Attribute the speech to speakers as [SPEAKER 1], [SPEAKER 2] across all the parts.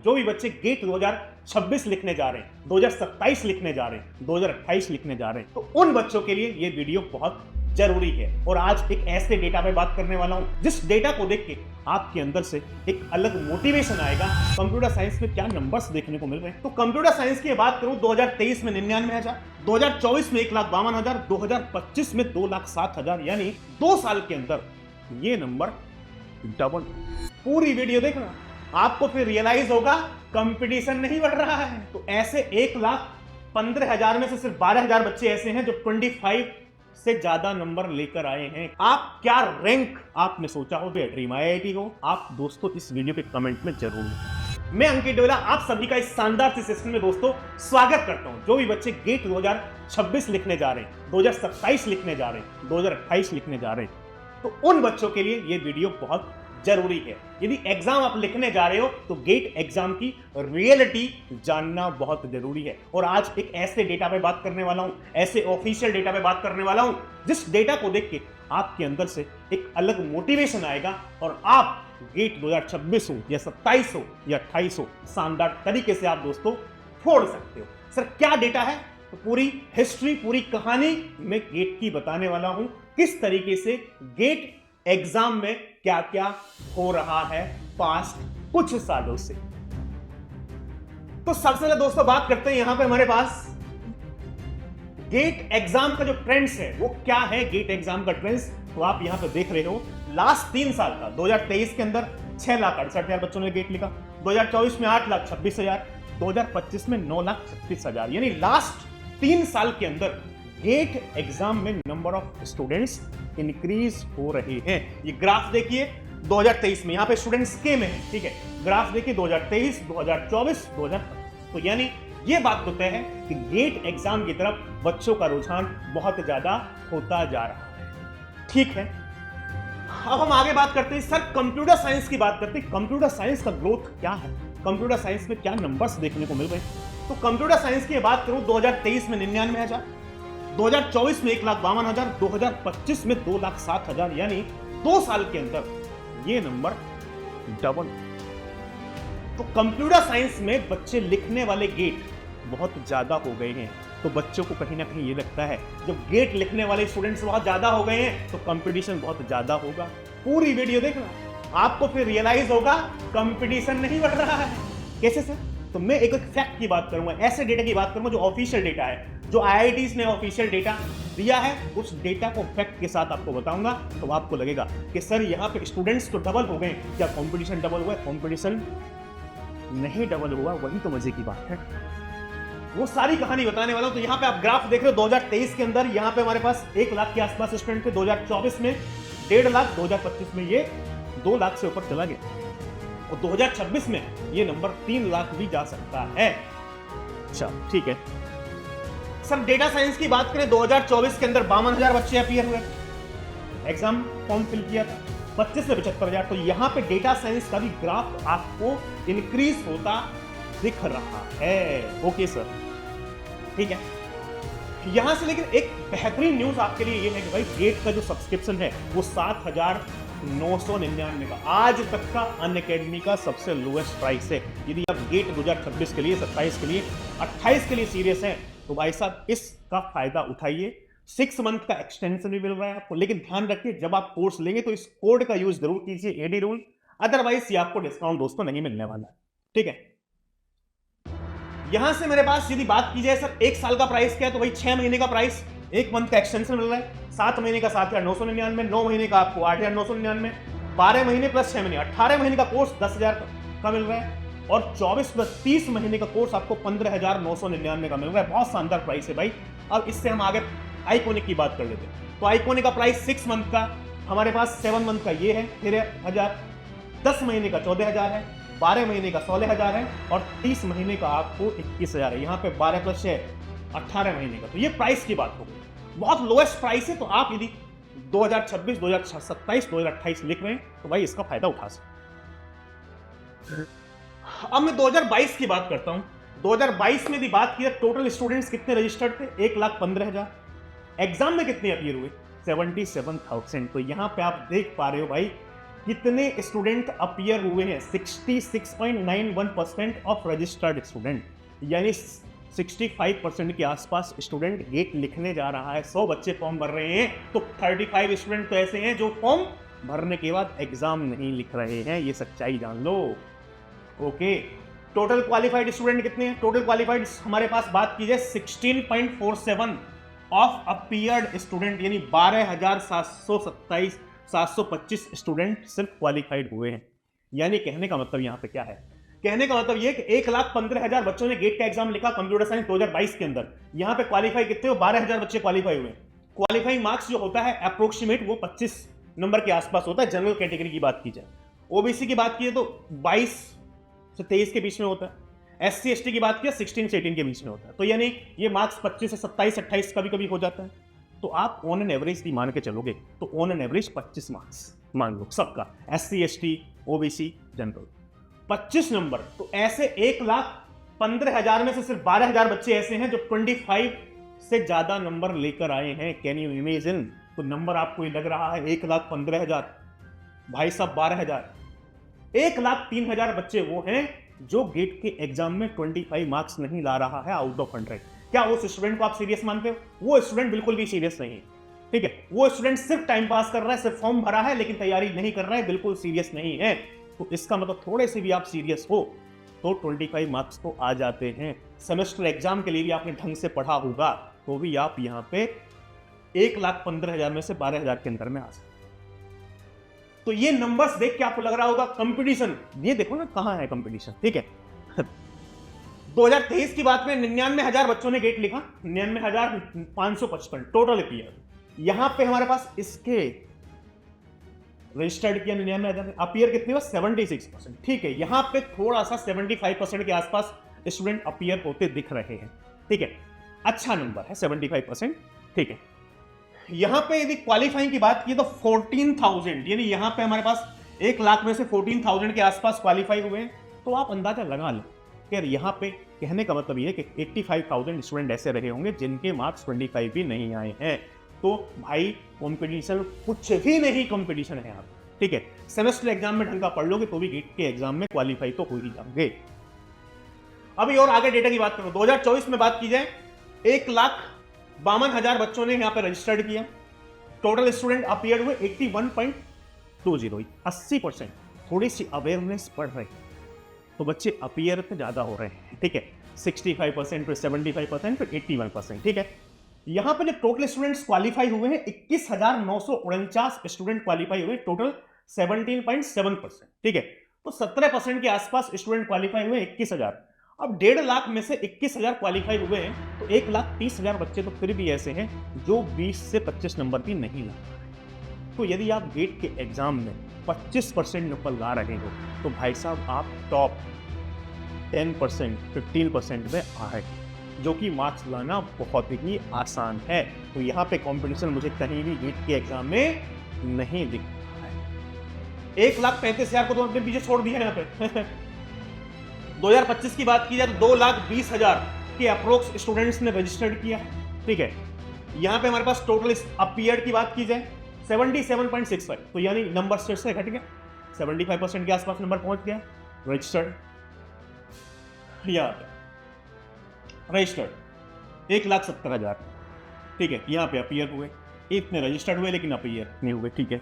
[SPEAKER 1] जो भी बच्चे गेट 2026 लिखने जा रहे हैं, 2027 लिखने जा रहे हैं, 2028 लिखने जा रहे हैं, तो उन बच्चों के लिए ये वीडियो बहुत जरूरी है। और आज एक ऐसे डेटा पे बात करने वाला हूं जिस डेटा को देख के आपके अंदर से एक अलग मोटिवेशन आएगा। कंप्यूटर साइंस में क्या नंबर्स देखने को मिल रहे हैं। तो कंप्यूटर साइंस की बात करूं, 2023 में 99,000, 2024 में 1,52,000, 2025 में 2,07,000, यानी 2 साल के अंदर ये नंबर डबल। पूरी वीडियो देखना, आपको फिर रियलाइज होगा कंपटीशन नहीं बढ़ रहा है। तो ऐसे 1,15,000 में से सिर्फ 12,000 बच्चे ऐसे हैं जो 25 से ज्यादा नंबर लेकर आए हैं। आप क्या रैंक आपने सोचा हो, ड्रीम IIT हो, आप दोस्तों इस वीडियो के कमेंट में जरूर लिखें। मैं अंकित डोला आप सभी का इस शानदार से सेशन में दोस्तों स्वागत करता हूं। जो भी बच्चे गेट 2026 लिखने जा रहे हैं, 2027 लिखने जा रहे हैं, 2028 लिखने जा रहे हैं, तो उन बच्चों के लिए ये वीडियो बहुत जरूरी है। यदि एग्जाम आप लिखने जा रहे हो तो गेट एग्जाम की रियलिटी जानना बहुत जरूरी है। और आज एक ऐसे डेटा पे बात करने वाला हूं, ऐसे ऑफिशियल डेटा पे बात करने वाला हूं जिस डेटा को देख के आपके अंदर से एक अलग मोटिवेशन आएगा और आप गेट 2026 हो या 27 हो या 28 हो, शानदार तरीके से आप दोस्तों फोड़ सकते हो। सर क्या डेटा है, तो पूरी हिस्ट्री, पूरी कहानी मैं गेट की बताने वाला हूं, किस तरीके से गेट एग्जाम में क्या क्या हो रहा है पास्ट कुछ सालों से। तो सबसे पहले दोस्तों बात करते हैं यहां पे हमारे पास गेट एग्जाम का जो ट्रेंड्स है वो क्या है। गेट एग्जाम का ट्रेंड्स तो आप यहां पे देख रहे हो, लास्ट 3 साल का 2023 के अंदर 6,68,000 बच्चों ने गेट लिखा, 2024 में 8,26,000, 2025 में 9,36,000, यानी लास्ट 3 साल के अंदर गेट एग्जाम में नंबर ऑफ स्टूडेंट्स इंक्रीज हो रहे हैं। ये ग्राफ देखिए 2023 में, यहां पे स्टूडेंट्स के में है, ठीक है। ग्राफ देखिए 2023, 2024, 2025, तो यानी ये बात तो तय है कि गेट एग्जाम की तरफ बच्चों का रुझान बहुत ज्यादा होता जा रहा है, ठीक है। अब हम आगे बात करते हैं, सर कंप्यूटर साइंस की बात करते हैं, कंप्यूटर साइंस का ग्रोथ क्या है, कंप्यूटर साइंस में क्या नंबर्स देखने को मिल रहे हैं। तो कंप्यूटर साइंस की बात करूं, 2023 में 99,000, 2024 में 1,52,000, 2025 में 2,07,000, यानी 2 साल के अंदर ये नंबर डबल। तो कंप्यूटर साइंस में बच्चे लिखने वाले गेट बहुत ज्यादा हो गए हैं। तो बच्चों को कहीं ना कहीं ये लगता है जब गेट लिखने वाले स्टूडेंट्स बहुत ज्यादा हो गए हैं तो कंपटीशन बहुत ज्यादा होगा। पूरी वीडियो देखना, आपको फिर रियलाइज होगा कंपटीशन नहीं बढ़ रहा है। कैसे सर? तो मैं एक फैक्ट की बात करूंगा, ऐसे डेटा की बात करूंगा जो ऑफिशियल डेटा है, जो IITs ने ऑफिशियल डेटा दिया है, उस डेटा को फैक्ट के साथ आपको बताऊंगा। तो आपको लगेगा कि सर यहाँ पे स्टूडेंट्स तो डबल हो गए, क्या कंपटीशन डबल हुआ? कंपटीशन नहीं डबल हुआ, वही तो मजे की बात है। वो सारी कहानी बताने वाला हूं। तो यहाँ पे आप ग्राफ देख रहे हो, 2023 के अंदर यहाँ पे हमारे पास 1 लाख के आसपास स्टूडेंट थे, 2024 में 1.5 लाख, 2025 में ये 2 लाख से ऊपर चला गया और 2026 में ये नंबर 3 लाख भी जा सकता है। अच्छा ठीक है सर, डेटा साइंस की बात करें, 2024 के अंदर 52,000 बच्चे अपीयर हुए, एग्जाम फॉर्म फिल किया था, 25 में 75,000। तो यहाँ पे डेटा साइंस का भी ग्राफ आपको इंक्रीज होता दिख रहा है। ओके सर, ठीक है। यहां से लेकिन एक बेहतरीन न्यूज आपके लिए ये है कि भाई गेट का जो सब्सक्रिप्शन है वो 7,999 का आज तक का अनअकैडमी का सबसे लोएस्ट प्राइस है। यदि आप गेट 2026 के लिए, 27 के लिए, 28 के लिए सीरियस हैं तो भाई साहब इसका फायदा उठाइए। 6 मंथ का एक्सटेंशन भी मिल रहा है आपको, लेकिन ध्यान रखिए जब आप कोर्स लेंगे तो इस कोड का यूज जरूर कीजिए, AD रूल, अदरवाइज ये आपको डिस्काउंट दोस्तों नहीं मिलने वाला है, ठीक है। यहां से मेरे पास यदि बात की जाए सर 1 साल का प्राइस क्या है, तो भाई 6 महीने का प्राइस, 1 मंथ का एक्सटेंशन मिल रहा है, 7 महीने का 7,999, 9 महीने का आपको 8,999, 12 महीने प्लस 6 महीने 18 महीने का कोर्स 10,000 का मिल रहा है और 24 प्लस 30 महीने का कोर्स आपको 15,999 का मिल रहा है। बहुत शानदार प्राइस है भाई। अब इससे हम आगे आइकॉनिक की बात कर लेते हैं। तो आइकॉनिक का प्राइस 6 मंथ का हमारे पास, 7 मंथ का ये है 13,000, 10 महीने का 14,000 है, 12 महीने का 16,000 है और 30 महीने का आपको 21,000 है। यहाँ पे 12 प्लस 6 18 महीने का। तो ये प्राइस की बात हो गई, बहुत लोएस्ट प्राइस है। तो आप यदि 2026, 2027, 2028 लिख रहे हैं तो भाई इसका फायदा उठा सकते। अब मैं 2022 की बात करता हूं। 2022 में यदि बात की टोटल स्टूडेंट्स कितने रजिस्टर्ड थे, 1,15,000। एग्जाम में कितने अपीयर हुए, 77,000। तो यहां पे आप देख पा रहे हो भाई कितने स्टूडेंट अपीयर हुए हैं? 66.91% ऑफ रजिस्टर्ड स्टूडेंट, यानी 65% के आसपास स्टूडेंट गेट लिखने जा रहा है। 100 बच्चे फॉर्म भर रहे हैं तो 35 स्टूडेंट तो ऐसे हैं जो फॉर्म भरने के बाद एग्जाम नहीं लिख रहे हैं। ये सच्चाई जान लो। ओके, टोटल क्वालिफाइड स्टूडेंट कितने हैं? टोटल क्वालिफाइड हमारे पास बात की जाए 16.47 ऑफ अपीयर्ड स्टूडेंट, यानी 12,725 स्टूडेंट सिर्फ क्वालिफाइड हुए हैं। यानी कहने का मतलब यहां पे क्या है? कहने का मतलब ये कि 1,15,000 बच्चों ने गेट का एग्जाम लिखा कंप्यूटर साइंस 2022 के अंदर। यहां पे क्वालिफाई कितने हो? 12,000 बच्चे क्वालिफाई हुए। क्वालिफाइंग मार्क्स जो होता है अप्रोक्सीमेट वो 25 नंबर के आसपास होता है। जनरल कैटेगरी की बात की जाए, ओबीसी की बात की तो 22 से 23 के बीच में होता है। SC ST की बात की 16 से 18 के बीच में होता है। तो यानी ये मार्क्स 25 से 27 28 कभी कभी हो जाता है। तो आप ऑन एन एवरेज भी मान के चलोगे तो ऑन एन एवरेज 25 मार्क्स मान लो सबका, SC ST OBC general 25 number. तो ऐसे 1,15,000 में से सिर्फ 12,000 बच्चे ऐसे हैं जो 25 से ज्यादा नंबर लेकर आए हैं। Can you imagine? तो नंबर आपको ये लग रहा है 1,15,000, भाई साहब 12,000, 1,03,000 बच्चे वो हैं जो गेट के एग्जाम में 25 मार्क्स नहीं ला रहा है आउट ऑफ 100। क्या उस स्टूडेंट को आप सीरियस मानते हो? वो स्टूडेंट बिल्कुल भी सीरियस नहीं है, ठीक है। वो स्टूडेंट सिर्फ टाइम पास कर रहा है, सिर्फ फॉर्म भरा है लेकिन तैयारी नहीं कर रहा है, बिल्कुल सीरियस नहीं है। तो इसका मतलब थोड़े से भी आप सीरियस हो तो 25 मार्क्स तो आ जाते हैं। सेमेस्टर एग्जाम के लिए भी आपने ढंग से पढ़ा होगा तो भी आप यहां पे 1,15,000 में से 12,000 के अंदर में आ सकते। तो ये नंबर्स देख के आपको लग रहा होगा कंपटीशन, ये देखो ना कहां है कंपटीशन, ठीक है। 2023 की बात में 99,000 बच्चों ने गेट लिखा, 99,555 टोटल अपीयर। यहां पे हमारे पास इसके रजिस्टर्ड किया 99,000, अपीयर कितने हुआ? 76%, ठीक है। यहां पे थोड़ा सा 75% के आसपास स्टूडेंट अपीयर होते दिख रहे हैं, ठीक है। अच्छा नंबर है 75%, ठीक है। यहां पे यदि क्वालिफाइंग की बात की तो 14,000, यानी यहां पे हमारे पास 1 लाख में से 14,000 के आसपास क्वालिफाई हुए हैं। तो आप अंदाजा लगा लो कि यहां पे कहने का मतलब ये है कि 85,000 स्टूडेंट ऐसे रहे होंगे जिनके मार्क्स 25 भी नहीं आए हैं। तो भाई कंपटीशन कुछ भी नहीं, कंपटीशन है आप, ठीक है। सेमेस्टर एग्जाम में ढंग का पढ़ लोगे तो भी गेट के एग्जाम में क्वालिफाई तो हो ही जाओगे। अभी और आगे डेटा की बात करूं, 2024 में बात की जाए 1,52,000 बच्चों ने यहां पे रजिस्टर्ड किया। टोटल स्टूडेंट अपीयर हुए 81.20, 80%। थोड़ी सी अवेयरनेस बढ़ रही है तो बच्चे अपीयर पे ज्यादा हो रहे हैं, ठीक है। 65% फिर 75% फिर 81%, ठीक है। यहां पे जो टोटल स्टूडेंट्स क्वालिफाई हुए हैं 21,949 स्टूडेंट क्वालिफाई हुए, टोटल 17.7%, ठीक है। तो 17% के आसपास स्टूडेंट क्वालिफाई हुए 21,000। अब 1.5 लाख में से 21,000 क्वालिफाई हुए हैं तो 1,30,000 बच्चे तो फिर भी ऐसे हैं जो 20 से 25 नंबर भी नहीं ला रहे। तो यदि आप गेट के एग्जाम में 25% नंबर ला रहे हो तो भाई साहब आप टॉप 10% 15% में आए, जो कि मार्क्स लाना बहुत ही आसान है। तो यहाँ पे कंपटीशन मुझे कहीं भी गेट के एग्जाम में नहीं दिख रहा है। 1,35,000 को तो अपने पीछे छोड़ दिया यहाँ पे। 2025 की बात की जाए तो 2,20,000 के अप्रोक्स स्टूडेंट्स ने रजिस्टर्ड किया, ठीक है। यहाँ पे हमारे पास टोटल अपीयर की बात की जाए 77.65, तो यानी नंबर से घट गया, 75% के आसपास नंबर पहुंच गया। रजिस्टर्ड रजिस्टर्ड 1,70,000, ठीक है। यहाँ पे अपीयर हुए, इतने रजिस्टर्ड हुए लेकिन अपीयर नहीं हुए, ठीक है।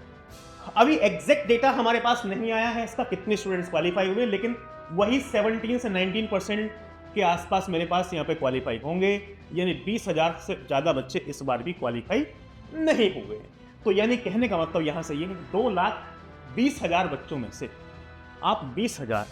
[SPEAKER 1] अभी एग्जैक्ट डेटा हमारे पास नहीं आया है इसका कितने स्टूडेंट्स क्वालिफाई हुए, लेकिन वही 17 से 19% के आसपास मेरे पास यहाँ पे क्वालिफाई होंगे, यानी 20,000 से ज़्यादा बच्चे इस बार भी क्वालिफाई नहीं हुए। तो यानी कहने का मतलब यहाँ से ये है 2,20,000 बच्चों में से आप 20,000,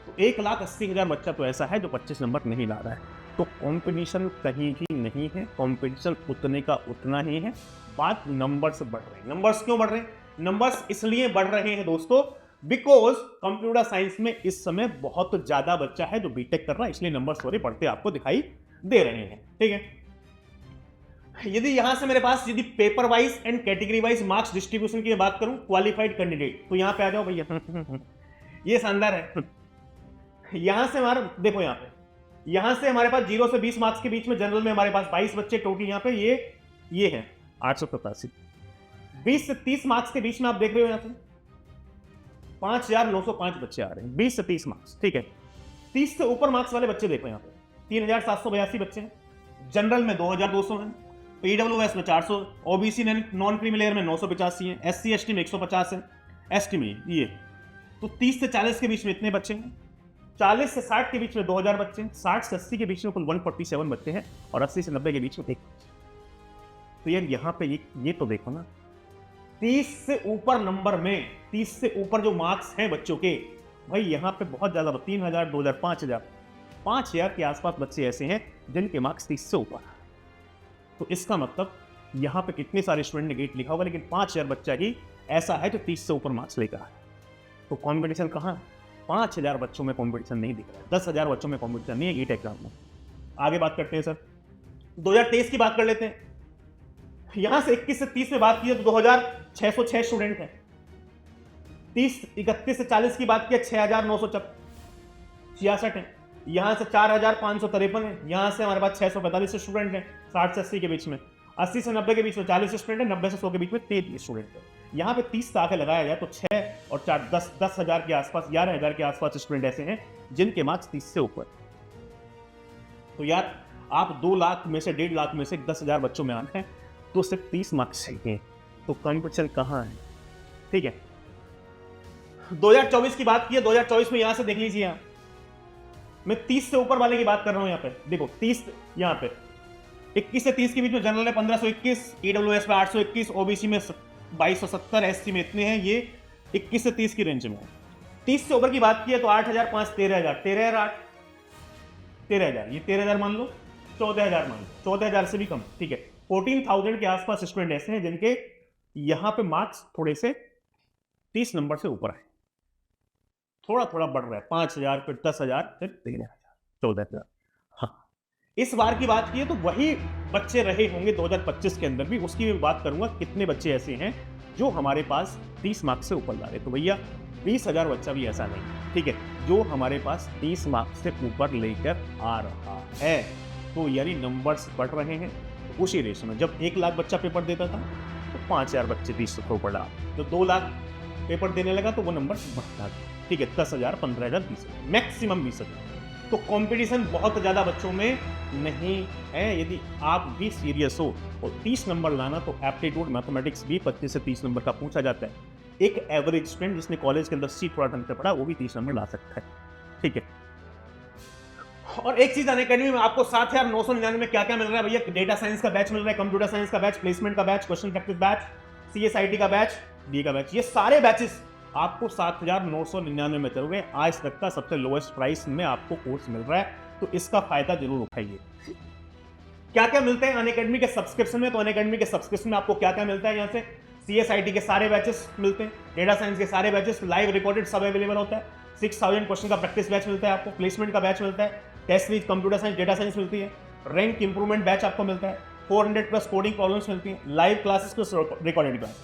[SPEAKER 1] तो 1,80,000 बच्चा तो ऐसा है जो 25 नंबर नहीं ला रहा है। तो कंपटीशन कहीं भी नहीं है, कंपटीशन उतने का उतना ही है। बात नंबर्स बढ़ रहे हैं। नंबर्स क्यों बढ़ रहे हैं? नंबर्स इसलिए बढ़ रहे हैं दोस्तों बिकॉज कंप्यूटर साइंस में इस समय बहुत ज्यादा बच्चा है जो बीटेक कर रहा है, इसलिए नंबर्स थोड़े बढ़ते आपको दिखाई दे रहे हैं, ठीक है। यदि यहां से मेरे पास यदि paper wise and category wise marks distribution की बात करूं क्वालिफाइड कैंडिडेट, तो यहां पे आ जाओ भैया। ये शानदार है। यहां से हमारा देखो, यहां से हमारे पास 0 से 20 मार्क्स के बीच में जनरल में हमारे पास 22 बच्चे टोटल। यहां पे ये है 887। 20 से 30 मार्क्स के बीच में आप देख रहे हो यहां पे 5,905 बच्चे आ रहे हैं, 20 से 30 मार्क्स, ठीक है। 30 से ऊपर मार्क्स वाले बच्चे देखो यहाँ पे 3,782 बच्चे हैं, जनरल में 2,200 हैं, पीडब्ल्यूएस में 400, ओबीसी नॉन क्रीमी लेयर में 985 हैं, एससी एसटी में 150 हैं, एसटी में ये। तो 30 से 40 के बीच में इतने बच्चे हैं, 40 से 60 के बीच में 2,000 बच्चे हैं, 60 से 80 के बीच में कुल 147 बच्चे हैं, और 80 से 90 के बीच में एक बच्चे। तो यार यहाँ पे ये तो देखो ना, 30 से ऊपर नंबर में, 30 से ऊपर जो मार्क्स हैं बच्चों के, भाई यहाँ पे बहुत ज्यादा 3,000, 2,000, 5,000 के आसपास बच्चे ऐसे हैं जिनके मार्क्स 30 से ऊपर। तो इसका मतलब यहाँ पे कितने सारे स्टूडेंट ने गेट लिखा होगा, लेकिन 5,000 बच्चा ही ऐसा है जो 30 से ऊपर मार्क्स लेकर आया। तो कॉम्पिटिशन कहाँ? 5,000 बच्चों में कॉम्पिटिशन नहीं दिख रहा है, 10,000 बच्चों में कॉम्पिटिशन नहीं है गेट एग्जाम में। आगे बात करते हैं सर, 2023 की बात कर लेते हैं। यहां से 21 से 30 में बात की तो 2,606 स्टूडेंट हैं। 31 से 40 की बात की 6,966 है। यहां से 4,553 है। यहां से हमारे पास 645 स्टूडेंट हैं 60 से 80 के बीच में। 80 से 90 के बीच में 40 स्टूडेंट है। 90 से 100 के बीच में 33 स्टूडेंट है। यहाँ पे 30 आके लगाया जाए तो 6 और 4 10,000 के आसपास, 11,000 के आसपास स्टूडेंट ऐसे हैं जिनके मार्क्स 30 से ऊपर। तो यार आप 2 लाख में से 1.5 लाख में से 10,000 बच्चों में आना है तो सिर्फ 30 मार्क्स चाहिए, तो कॉम्पिटिशन कहाँ है? ठीक है, 2024 की बात की है। 2024 में यहां से देख लीजिए, यहाँ मैं 30 से ऊपर वाले की बात कर रहा हूं। यहाँ पे देखो 30, यहाँ पे 21 से 30 के बीच में जनरल है 1521, ईडब्ल्यूएस में 821, ओबीसी में 2270, एससी में इतने हैं। ये 21 से 30 की रेंज में है। 30 से ऊपर की बात की है तो 8,500, 13,000, 13,000, ये 13,000 मान लो, 14,000 मान लो, 14,000 से भी कम, ठीक है। 14,000 के आसपास स्टूडेंट ऐसे हैं जिनके यहां पे मार्क्स थोड़े से 30 नंबर से ऊपर है, थोड़ा थोड़ा बढ़ रहा है, 5,000, फिर 10,000, फिर 13,000, 14,000। हाँ, इस बार की बात की है तो वही बच्चे रहे होंगे 2025 के अंदर भी। उसकी भी बात करूंगा कितने बच्चे ऐसे हैं जो हमारे पास 30 मार्क्स से ऊपर ला रहे। तो भैया 20,000 बच्चा भी ऐसा नहीं, ठीक है, जो हमारे पास 30 मार्क्स से ऊपर लेकर आ रहा है। तो यानी नंबर्स बढ़ रहे हैं उसी रेशो में। जब 1 लाख बच्चा पेपर देता था तो 5,000 बच्चे 30 से ऊपर ला, तो 2 लाख पेपर देने लगा तो वो नंबर बढ़ता गया, ठीक है, 10,000, 15,000, 20,000, मैक्सिमम 20,000। तो कंपटीशन बहुत ज़्यादा बच्चों में नहीं है। यदि आप भी सीरियस हो और 30 नंबर लाना, तो एप्टीट्यूड मैथमेटिक्स भी 25 से 30 नंबर का पूछा जाता है। एक एवरेज स्टूडेंट जिसने कॉलेज के अंदर थोड़ा ढंग से पढ़ा वो भी 30 नंबर ला सकता है, ठीक है। और एक चीज अनअकैडमी में आपको 7,999 में क्या क्या मिल रहा है भैया? डेटा साइंस का बैच मिल रहा है, कंप्यूटर साइंस का बैच, प्लेसमेंट का batch, question practice batch, CSIT का बैच, डी का बैच। ये सारे बैचेस आपको 7,999 में चल रहे। आज तक का सबसे लोएस्ट प्राइस में आपको कोर्स मिल रहा है, तो इसका फायदा जरूर उठाइए। क्या क्या मिलते हैं अनअकैडमी के सब्सक्रिप्शन में? तो अनअकैडमी के सब्सक्रिप्शन में आपको क्या क्या मिलता है? यहाँ से सीएसआईटी के सारे बैचेस मिलते हैं, डेटा साइंस के सारे बैचेस लाइव रिकॉर्डेड सब अवेलेबल होता है। 6,000 क्वेश्चन का प्रैक्टिस बैच मिलता है आपको, प्लेसमेंट का बैच मिलता है, test series computer science, data science मिलती है, रैंक इंप्रूवमेंट बैच आपको मिलता है, 400+ कोडिंग प्रॉब्लम्स मिलती हैं, live classes plus recorded class.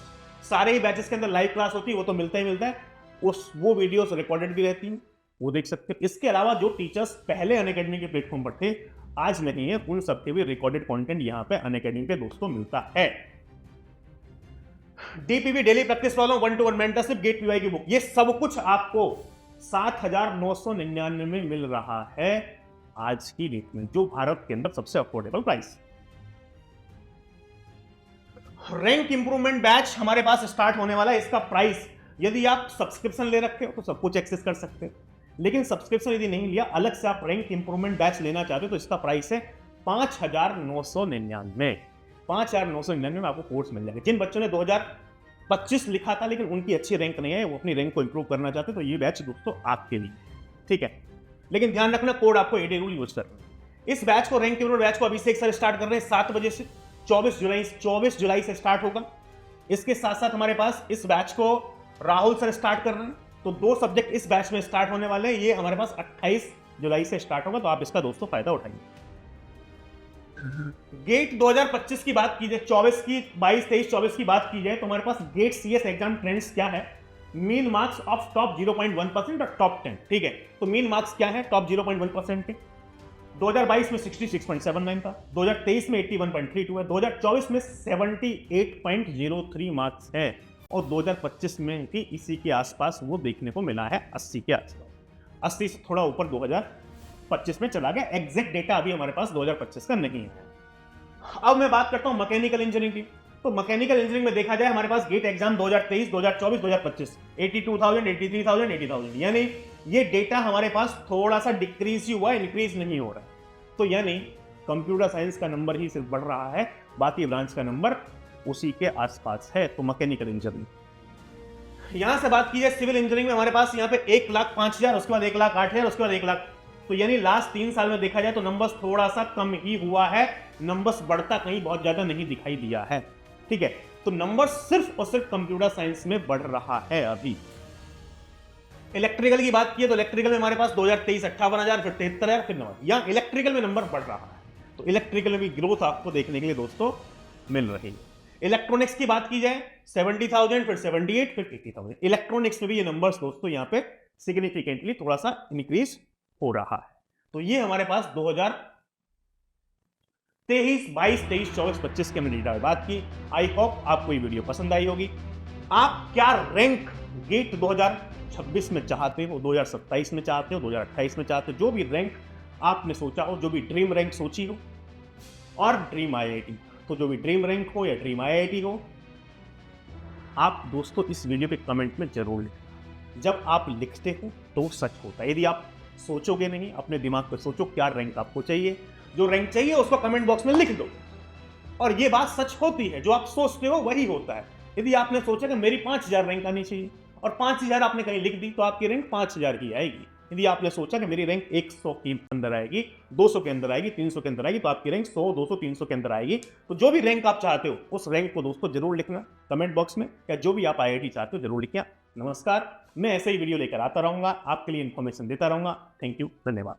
[SPEAKER 1] सारे ही बैचेस के अंदर लाइव क्लास होती है, वो तो मिलता ही मिलता है। वो वीडियोस रिकॉर्डेड भी रहती हैं, वो देख सकते हैं। इसके अलावा जो टीचर्स पहले अनअकैडमी के प्लेटफॉर्म पर थे, आज नहीं है, उन सबके भी रिकॉर्डेड कंटेंट यहाँ पे अनअकैडमी पे दोस्तों मिलता है। DPV daily practice problem, 1-to-1 mentorship, gate PY की बुक, ये सब कुछ आपको 7,999 में मिल रहा है आज की डेट में, जो भारत के अंदर सबसे affordable price. Rank improvement batch हमारे पास स्टार्ट होने वाला है। इसका प्राइस, यदि आप सब्सक्रिप्शन ले रखे हो तो सब कुछ एक्सेस कर सकते हैं, लेकिन सब्सक्रिप्शन यदि नहीं लिया, अलग से आप रैंक इंप्रूवमेंट बैच लेना चाहते हो, तो इसका प्राइस है 5,999। 5,999 में आपको कोर्स मिल जाएगा। जिन बच्चों ने 2025 लिखा था लेकिन उनकी अच्छी रैंक नहीं है, वो अपनी रैंक को इंप्रूव करना चाहते, तो ये बैच दोस्तों आपके लिए, ठीक है। लेकिन ध्यान रखना, कोड आपको एडे रूल यूज करना है। इस बैच को, रैंक इंप्रूवमेंट बैच को अभी से एक साथ स्टार्ट कर रहे हैं 7 बजे से, 24 जुलाई से स्टार्ट होगा। इसके साथ साथ हमारे पास इस बैच को राहुल सर स्टार्ट कर रहे हैं, तो 2 सब्जेक्ट इस बैच में स्टार्ट होने वाले हैं। ये हमारे पास 28 जुलाई से स्टार्ट होगा, तो आप इसका दोस्तों फायदा उठाइए। गेट 2025 की बात की जाए, 24 की, 22, 23, 24 की बात की जाए, तो हमारे पास गेट सीएस एग्जाम ट्रेंड्स क्या है? मीन मार्क्स ऑफ टॉप 0.1% और टॉप 10, ठीक है। तो मीन मार्क्स क्या है टॉप 0.1% के? 2022 में 66.79 था, 2023 में 81.32 है, 2024 में 78.03 मार्क्स है और 2025 में भी इसी के आसपास वो देखने को मिला है, 80 के आसपास। 80 से थोड़ा ऊपर 2025 में चला गया। एग्जैक्ट डेटा अभी हमारे पास 2025 का नहीं है। अब मैं बात करता हूं मैकेनिकल इंजीनियरिंग की। तो मैकेनिकल इंजीनियरिंग में देखा जाए हमारे पास गेट एग्जाम 2023, 2024, 2025 82,000, 83,000, 80,000, यानी ये डेटा हमारे पास थोड़ा सा डिक्रीज ही हुआ, इंक्रीज नहीं हो रहा। तो यानी कंप्यूटर साइंस का नंबर ही सिर्फ बढ़ रहा है, बाकी ब्रांच का नंबर उसी के आसपास है। तो मैकेनिकल इंजीनियरिंग। यहां से बात की जाए सिविल इंजीनियरिंग में हमारे पास यहाँ पे 1,05,000, उसके बाद 1,08,000, उसके बाद 1 लाख। तो यानी लास्ट 3 साल में देखा जाए तो नंबर्स थोड़ा सा कम ही हुआ है, नंबर्स बढ़ता कहीं बहुत ज्यादा नहीं दिखाई दिया है। ठीक है, तो नंबर सिर्फ और सिर्फ कंप्यूटर साइंस में बढ़ रहा है अभी। इलेक्ट्रिकल की बात की तो इलेक्ट्रिकल में हमारे पास 2023 58,000, फिर 73,000, फिर 9,000। यहां इलेक्ट्रिकल में नंबर बढ़ रहा है, तो इलेक्ट्रिकल में भी ग्रोथ आपको देखने के लिए दोस्तों मिल रही है। इलेक्ट्रॉनिक्स की बात की जाए 70,000, फिर 78, फिर 80,000। इलेक्ट्रॉनिक्स में भी ये नंबर्स दोस्तों यहां पे सिग्निफिकेंटली थोड़ा सा इंक्रीज हो रहा है। तो ये हमारे पास 2023, 22, 23, 24, 25 के डेटा में बात की। आई होप आपको ये वीडियो पसंद आई होगी। आप क्या रैंक गेट 2026 में चाहते हो, 2027 में चाहते हो, 2028 में चाहते हो, जो भी रैंक आपने सोचा हो, जो भी ड्रीम रैंक सोची हो, और ड्रीम आईआईटी, तो जो भी ड्रीम रैंक हो या ड्रीम आईआईटी हो, आप दोस्तों इस वीडियो के कमेंट में जरूर लिखें। जब आप लिखते हो तो सच होता है। यदि आप सोचोगे नहीं, अपने दिमाग पर सोचो क्या रैंक आपको चाहिए, जो रैंक चाहिए उसको कमेंट बॉक्स में लिख दो। और ये बात सच होती है, जो आप सोचते हो वही होता है। यदि आपने सोचा कि मेरी 5,000 रैंक आनी चाहिए और 5,000 आपने कहीं लिख दी, तो आपकी रैंक 5,000 ही आएगी। यदि आपने सोचा कि मेरी रैंक 100 के अंदर आएगी, 200 के अंदर आएगी, 300 के अंदर आएगी, तो आपकी रैंक 100, 200, 300 के अंदर आएगी। तो जो भी रैंक आप चाहते हो उस रैंक को दोस्तों जरूर लिखना कमेंट बॉक्स में, या जो भी आप आईआईटी चाहते हो जरूर लिखिए। नमस्कार, मैं ऐसे ही वीडियो लेकर आता रहूंगा, आपके लिए इंफॉर्मेशन देता रहूंगा। थैंक यू, धन्यवाद।